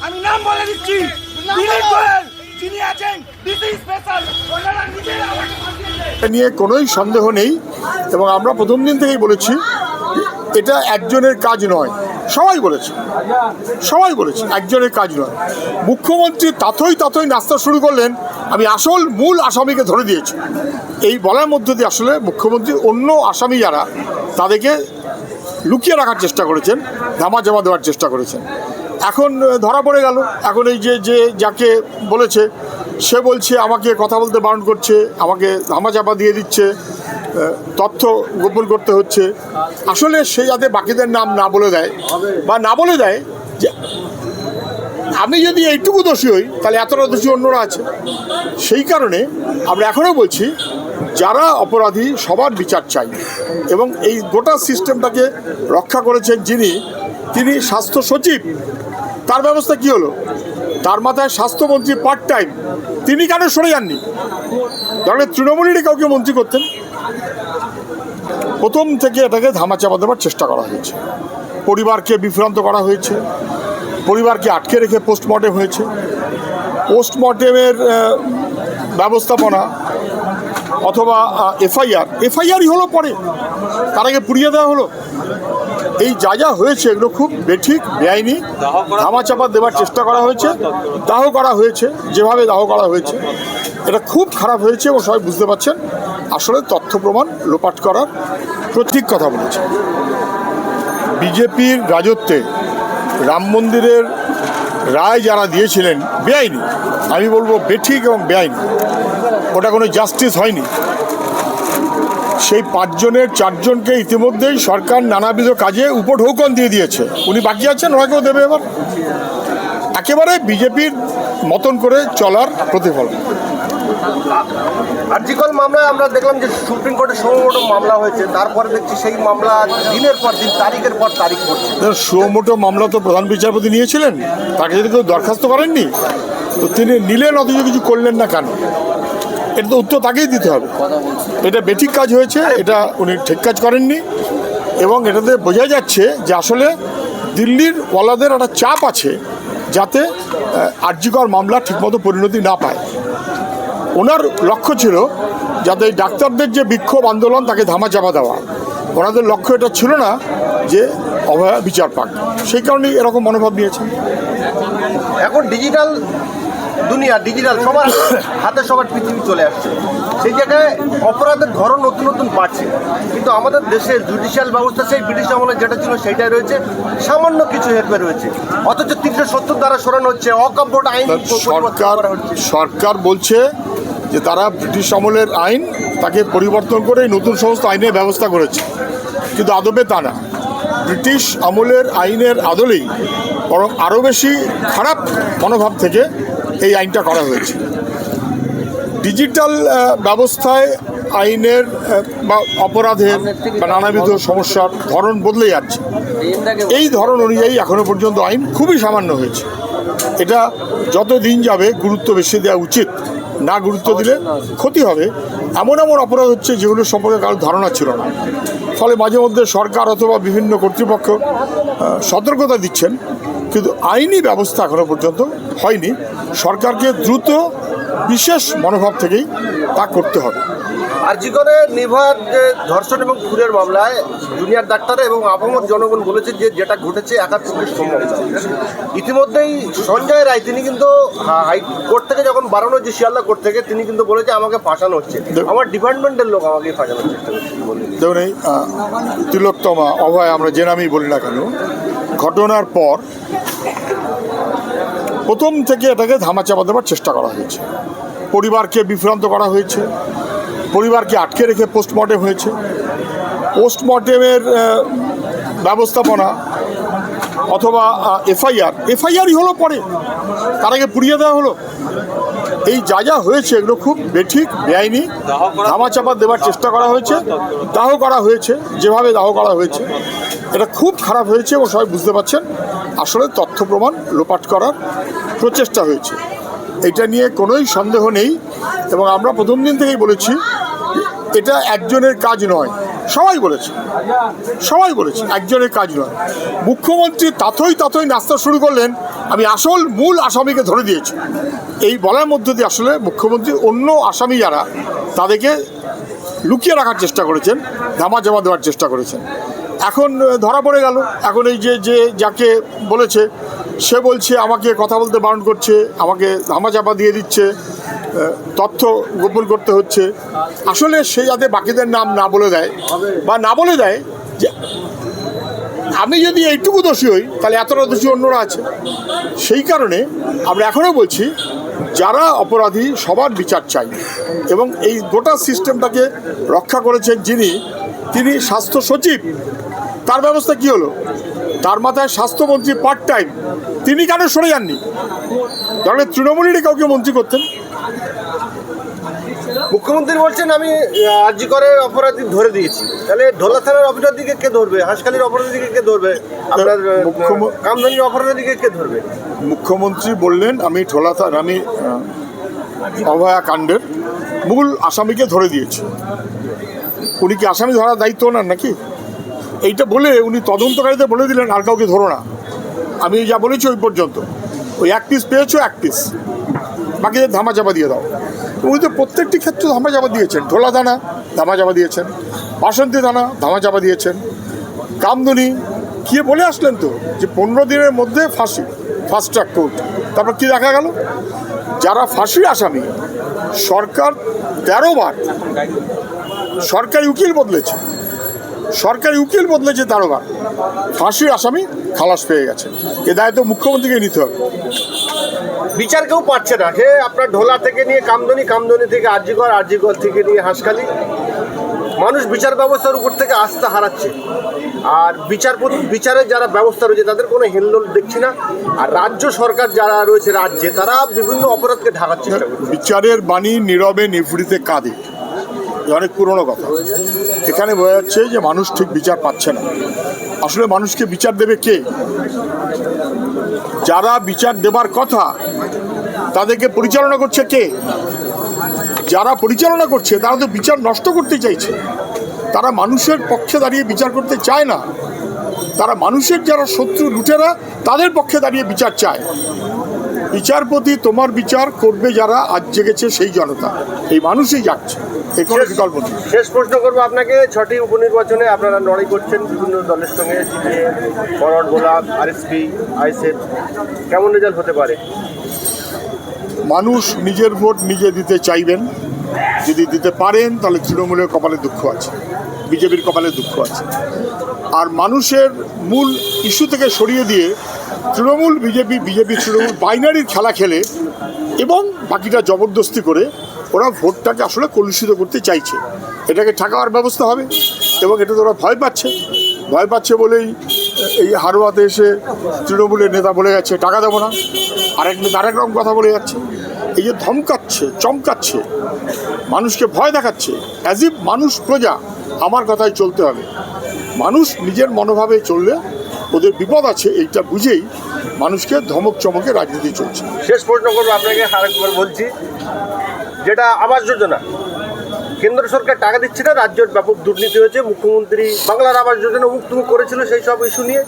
আমি নাম বলে দিচ্ছি, দিলীপ গোয়েল যিনি আছেন ডিসি স্পেশাল, ওনারা নিজেই আমাকে পাঠিয়েছে। এ নিয়ে কোনোই সন্দেহ নেই এবং আমরা প্রথম দিন থেকেই বলেছি এটা একজনের কাজ নয়, সবাই বলেছে একজনের কাজ নয়। মুখ্যমন্ত্রী তাতই নাস্তা শুরু করলেন, আমি আসল মূল আসামিকে ধরে দিয়েছি। এই বলার মধ্য দিয়ে আসলে মুখ্যমন্ত্রী অন্য আসামি যারা তাদেরকে লুকিয়ে রাখার চেষ্টা করেছেন, ধামাচাপা দেওয়ার চেষ্টা করেছেন। এখন ধরা পড়ে গেল। এখন এই যে যাকে বলেছে সে বলছে আমাকে কথা বলতে বারণ করছে, আমাকে ধামাচাপা দিয়ে দিচ্ছে, তথ্য গোপন করতে হচ্ছে। আসলে সে যাতে বাকিদের নাম না বলে দেয় বা না বলে দেয় যে আমি যদি এইটুকু দোষী হই তাহলে এতটা দোষী অন্যরা আছে। সেই কারণে আমরা এখনও বলছি যারা অপরাধী সবার বিচার চাই এবং এই গোটা সিস্টেমটাকে রক্ষা করেছেন তিনি স্বাস্থ্য সচিব। তার ব্যবস্থা কি হলো? তার মাথায় স্বাস্থ্যমন্ত্রী পার্ট টাইম, তিনি কেন সরে যাননি? তাহলে তৃণমূলেরই কাউকে মন্ত্রী করতেন। প্রথম থেকে এটাকে ধামাচাপা দেওয়ার চেষ্টা করা হয়েছে, পরিবারকে বিভ্রান্ত করা হয়েছে, পরিবারকে আটকে রেখে পোস্টমর্টেম হয়েছে। পোস্টমর্টেমের ব্যবস্থাপনা অথবা এফআইআরই হলো পরে, তার আগে পুড়িয়ে দেওয়া হলো। এই যা হয়েছে এগুলো খুব বেঠিক, বেআইনি। ধামাচাপা দেওয়ার চেষ্টা করা হয়েছে, দাহ করা হয়েছে, যেভাবে দাহ করা হয়েছে এটা খুব খারাপ হয়েছে এবং সবাই বুঝতে পারছেন আসলে তথ্য প্রমাণ লোপাট করার প্রতীক কথা বলেছে। বিজেপির রাজত্বে রাম মন্দিরের রায় যারা দিয়েছিলেন বেআইনি, আমি বলবো বেঠিক এবং বেআইনি, ওটা কোনো জাস্টিস হয়নি। সেই 5 জনের 4 জনকে ইতিমধ্যেই সরকার নানাবিধ কাজে উপঢৌকন দিয়ে দিয়েছে। উনি বাকি আছেন, ওনাকেও দেবে। এবার একেবারে বিজেপির মতন করে চলার প্রতিফলন। আরজিকর মামলায় আমরা দেখলাম যে সুপ্রিম কোর্টে সুমোটো মামলা হয়েছে, তারপরে দেখছি সেই মামলা দিনের পর দিন, তারিখের পর তারিখ পড়ছে। সুমোটো মামলা তো প্রধান বিচারপতি নিয়েছিলেন, তাকে যদি কেউ দরখাস্ত করেননি তো তিনি নিলেন, অথচ কিছু করলেন না কেন? এটা তো উত্তর তাকেই দিতে হবে। এটা বেঠিক কাজ হয়েছে, এটা উনি ঠিক কাজ করেননি এবং এটাতে বোঝা যাচ্ছে যে আসলে দিল্লির ওয়ালাদের একটা চাপ আছে যাতে আরজিকর মামলা ঠিকমতো পরিণতি না পায়। ওনার লক্ষ্য ছিল যাতে এই ডাক্তারদের যে বিক্ষোভ আন্দোলন তাকে ধামাচাপা দেওয়া, ওনাদের লক্ষ্য এটা ছিল না যে অভয়া বিচার পাক। সেই কারণেই এরকম মনোভাব নিয়েছেন। এখন ডিজিটাল দুনিয়া, ডিজিটাল সবার হাতে, সবার পৃথিবী চলে আসছে। সেই জায়গায় অপরাধের ধরন নতুন বাড়ছে, কিন্তু আমাদের দেশের জুডিশিয়াল ব্যবস্থা সেই ব্রিটিশ আমলে যেটা ছিল সেইটাই রয়েছে, সামান্য কিছু হেরফের রয়েছে। অথচ 370 দ্বারা সরানো হচ্ছে, অকপট আইন সরকার বলছে যে তারা ব্রিটিশ আমলের আইন তাকে পরিবর্তন করে নতুন সমস্ত আইনের ব্যবস্থা করেছে, কিন্তু আদবে তা না। ব্রিটিশ আমলের আইনের আদলেই বরং আরও বেশি খারাপ মনোভাব থেকে এই আইনটা করা হয়েছে। ডিজিটাল ব্যবস্থায় আইনের বা অপরাধের বা নানাবিধ সমস্যার ধরন বদলে যাচ্ছে। এই ধরন অনুযায়ী এখনও পর্যন্ত আইন খুবই সামান্য হয়েছে। এটা যত দিন যাবে গুরুত্ব বেশি দেওয়া উচিত, না গুরুত্ব দিলে ক্ষতি হবে। এমন অপরাধ হচ্ছে যেগুলো সম্পর্কে কারোর ধারণা ছিল না। ফলে মাঝে মধ্যে সরকার অথবা বিভিন্ন কর্তৃপক্ষ সতর্কতা দিচ্ছেন, কিন্তু আইনি ব্যবস্থা এখনও পর্যন্ত হয়নি। সরকারকে দ্রুত বিশেষ মনোভাব থেকেই তা করতে হবে। আরজিকরে নির্ভয়ার যে ধর্ষণ এবং খুনের মামলায় জুনিয়র ডাক্তার এবং আপামর জনগণ বলেছে যে যেটা ঘটেছে একার পক্ষে সম্ভব না। ইতিমধ্যেই সঞ্জয় রায় তিনি কিন্তু হাইকোর্ট থেকে যখন বাড়ানো যে শিয়ালদা কোর্ট থেকে, তিনি কিন্তু বলেছে আমাকে ফাঁসানো হচ্ছে, আমার ডিপার্টমেন্টের লোক আমাকে ফাঁসানোর চেষ্টা করছে। দেখুন, এই তিলোত্তমা, অভয়, আমরা যে নামেই বলি না কেন, ঘটনার পর প্রথম থেকে এটাকে ধামাচাপা দেওয়ার চেষ্টা করা হয়েছে, পরিবারকে বিভ্রান্ত করা হয়েছে, পরিবারকে আটকে রেখে পোস্টমর্টেম হয়েছে। পোস্টমর্টেমের ব্যবস্থাপনা অথবা এফআইআরই হলো পরে, তার আগে পুড়িয়ে দেওয়া হলো। এই যা হয়েছে এগুলো খুব বেঠিক, বেআইনি। ধামাচাপা দেওয়ার চেষ্টা করা হয়েছে, দাহ করা হয়েছে, যেভাবে দাহ করা হয়েছে এটা খুব খারাপ হয়েছে এবং সবাই বুঝতে পারছেন আসলে তথ্য প্রমাণ লোপাট করার প্রচেষ্টা হয়েছে। এটা নিয়ে কোনোই সন্দেহ নেই এবং আমরা প্রথম দিন থেকেই বলেছি এটা একজনের কাজ নয়, সবাই বলেছে একজনের কাজ নয়। মুখ্যমন্ত্রী তাতই নাস্তা শুরু করলেন, আমি আসল মূল আসামিকে ধরে দিয়েছি। এই বলার মধ্য দিয়ে আসলে মুখ্যমন্ত্রী অন্য আসামি যারা তাদেরকে লুকিয়ে রাখার চেষ্টা করেছেন, ধামাচাপা দেওয়ার চেষ্টা করেছেন। এখন ধরা পড়ে গেল। এখন এই যে যাকে বলেছে সে বলছে আমাকে কথা বলতে বারণ করছে, আমাকে ধামাচাপা দিয়ে দিচ্ছে, তথ্য গোপন করতে হচ্ছে। আসলে সে যাতে বাকিদের নাম না বলে দেয় বা না বলে দেয় যে আমি যদি এইটুকু দোষী হই তাহলে এতটা দোষী অন্যরা আছে। সেই কারণে আমরা এখনও বলছি যারা অপরাধী সবার বিচার চাই। এবং এই গোটা সিস্টেমটাকে রক্ষা করেছেন তিনি স্বাস্থ্য সচিব, তার ব্যবস্থা কি হলো? তার মাথায় স্বাস্থ্যমন্ত্রী পার্ট টাইম, তিনি কেন সরে যাননি? তাহলে তৃণমূলেরই কাউকে মন্ত্রী করতেন। মুখ্যমন্ত্রী বলছেন আমি আরজি করে অপরাধী ধরে দিয়েছি, তাহলে ঢোলা থানার অপরাধীকে কে ধরবে? হাসখালির অপরাধীকে কে ধরবে? আপনার কামদানির অপরাধীকে কে ধরবে? মুখ্যমন্ত্রী বললেন আমি অভয়া কাণ্ডের মূল আসামিকে ধরে দিয়েছি। উনি কি আসামি ধরার দায়িত্ব ওনার নাকি? এইটা বলে উনি তদন্তকারীদের বলে দিলেন আর কাউকে ধরো না, আমি যা বলেছি ওই পর্যন্ত, ওই এক পিস পেয়েছো এক পিস, বাকিদের ধামাচাপা দিয়ে দাও। উনি তো প্রত্যেকটি ক্ষেত্রে ধামাচাপা দিয়েছেন। ঢোলা থানা ধামাচাপা দিয়েছেন, বাসন্তী থানা ধামাচাপা দিয়েছেন, কামদুনি কি বলে আসলেন তো যে 15 দিনের মধ্যে ফাঁসি, ফাস্ট ট্র্যাক কোর্ট। তারপর কি দেখা গেল? যারা ফাঁসির আসামি সরকার 13 বার সরকারি উকিল বদলেছে, 13 বার, ফাঁসির আসামি খালাস পেয়ে গেছে। এ দায়িত্ব মুখ্যমন্ত্রীকে নিতে হবে। বিচার কেউ পাচ্ছে না। সে আপনার ঢোলা থেকে নিয়ে কামদুনি থেকে আরজিকর থেকে নিয়ে হাসখালি, মানুষ বিচার ব্যবস্থার উপর থেকে আস্থা হারাচ্ছে। আর বিচারের যারা ব্যবস্থা রয়েছে তাদের কোনো হেলদোল দেখছি না। আর রাজ্য সরকার যারা রয়েছে রাজ্যে, তারা বিভিন্ন অপরাধকে ঢাকার চেষ্টা করছে। বিচারের বাণী নীরবে নিভৃতে কাঁদে, অনেক পুরনো কথা। এখানে বোঝা যাচ্ছে যে মানুষ ঠিক বিচার পাচ্ছে না। আসলে মানুষকে বিচার দেবে কে? যারা বিচার দেবার কথা তাদেরকে পরিচালনা করছে কে? যারা পরিচালনা করছে তারা তো বিচার নষ্ট করতে চাইছে। তারা মানুষের পক্ষে দাঁড়িয়ে বিচার করতে চায় না। তারা মানুষের যারা শত্রু লুটেরা তাদের পক্ষে দাঁড়িয়ে বিচার চায়। বিচারপতি তোমার বিচার করবে যারা আজ জেগেছে সেই জনতা, এই মানুষই যাচ্ছে, এই কোনো বিকল্প নেই। শেষ প্রশ্ন করবো আপনাকে, 6টি উপনির্বাচনে আপনারা লড়াই করছেন বিভিন্ন দলের সঙ্গে, CPM, forward block, RSP, ISF, কেমন রেজাল্ট হতে পারে? মানুষ নিজের ভোট নিজে দিতে চাইবেন। যদি দিতে পারেন তাহলে তৃণমূলের কপালে দুঃখ আছে, বিজেপির কপালে দুঃখ আছে। আর মানুষের মূল ইস্যু থেকে সরিয়ে দিয়ে তৃণমূল বিজেপি তৃণমূল বাইনারির খেলা খেলে এবং বাকিটা জবরদস্তি করে ওরা ভোটটাকে আসলে কলুষিত করতে চাইছে। এটাকে ঠেকাবার ব্যবস্থা হবে এবং এটা তো ওরা ভয় পাচ্ছে বলেই এই হারোয়াতে এসে তৃণমূলের নেতা বলে যাচ্ছে টাকা দেবো না, আরেক রকম কথা বলে যাচ্ছে। এই যে ধমকাচ্ছে, চমকাচ্ছে, মানুষকে ভয় দেখাচ্ছে, অ্যাজ ইফ মানুষ প্রজা, আমার কথাই চলতে হবে। মানুষ নিজের মনোভাবে চললে ওদের বিপদ আছে, এইটা বুঝেই মানুষকে ধমক চমকে রাজনীতি চলছে। শেষ প্রশ্ন করবো আপনাকে, আরেকবার বলছি, যেটা আবাস যোজনা, কেন্দ্র সরকার টাকা দিচ্ছে না, রাজ্যের ব্যাপক দুর্নীতি হয়েছে। মুখ্যমন্ত্রী বাংলার আবাস যোজনা মুক্তমুখ করেছিল সেই সব ইস্যু নিয়ে,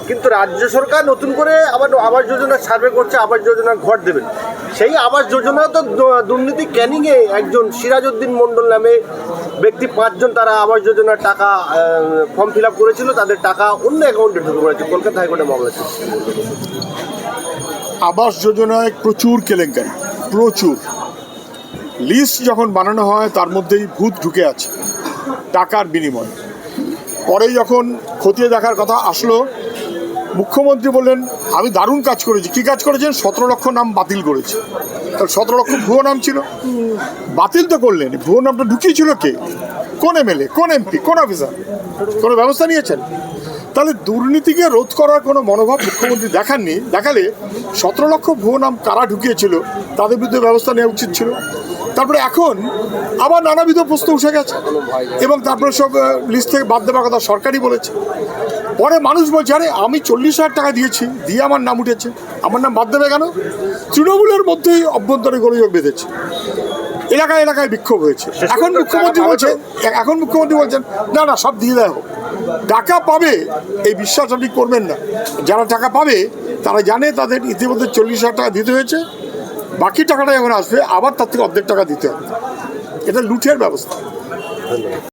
কিন্তু রাজ্য সরকার নতুন করে আবার আবাস যোজনার সার্ভে করছে, আবাস যোজনার ঘর দেবেন। সেই আবাস যোজনা তো দুর্নীতি ক্যানিংয়ে একজন সিরাজউদ্দিন মণ্ডল নামে ব্যক্তি 5 জন তারা আবাস যোজনার টাকা ফর্ম ফিল আপ করেছিল, তাদের টাকা অন্য অ্যাকাউন্টে ঢুকে পড়েছে, কলকাতা হাইকোর্টে মামলা ছিল। আবাস যোজনায় প্রচুর কেলেঙ্কারি, প্রচুর। লিস্ট যখন বানানো হয় তার মধ্যেই ভূত ঢুকে আছে টাকার বিনিময়ে। পরে যখন খতিয়ে দেখার কথা আসলো, মুখ্যমন্ত্রী বললেন আমি দারুণ কাজ করেছি। কী কাজ করেছেন? 17 লক্ষ নাম বাতিল করেছে। তাহলে 17 লক্ষ ভুয়ো নাম ছিল, বাতিল তো করলেন। ভুয়ো নামটা ঢুকিয়েছিল কে? কোন এমএলএ, কোন এমপি, কোন অফিসার? কোনো ব্যবস্থা নিয়েছেন? তাহলে দুর্নীতিকে রোধ করার কোনো মনোভাব মুখ্যমন্ত্রী দেখাননি। দেখালে 17 লক্ষ ভুয়ো নাম কারা ঢুকিয়েছিল তাদের বিরুদ্ধে ব্যবস্থা নেওয়া উচিত ছিল। তারপরে এখন আবার নানাবিধ প্রশ্ন উঠে গেছে এবং তারপরে সব লিস্ট থেকে বাদ দেওয়ার কথা সরকারই বলেছে। পরে মানুষ বলছে আরে আমি 40,000 টাকা দিয়েছি, দিয়ে আমার নাম উঠেছে, আমার নাম বাদ দেবে কেন? তৃণমূলের মধ্যেই অভ্যন্তরে গোলযোগ বেঁধেছে, এলাকায় বিক্ষোভ হয়েছে। এখন মুখ্যমন্ত্রী বলছেন না সব দিয়ে দেয় হোক। টাকা পাবে এই বিশ্বাস আপনি করবেন না। যারা টাকা পাবে তারা জানে তাদের ইতিমধ্যে 40,000 টাকা দিতে হয়েছে, বাকি টাকাটা যখন আসবে আবার তার থেকে অর্ধেক টাকা দিতে হবে। এটা লুটের ব্যবস্থা।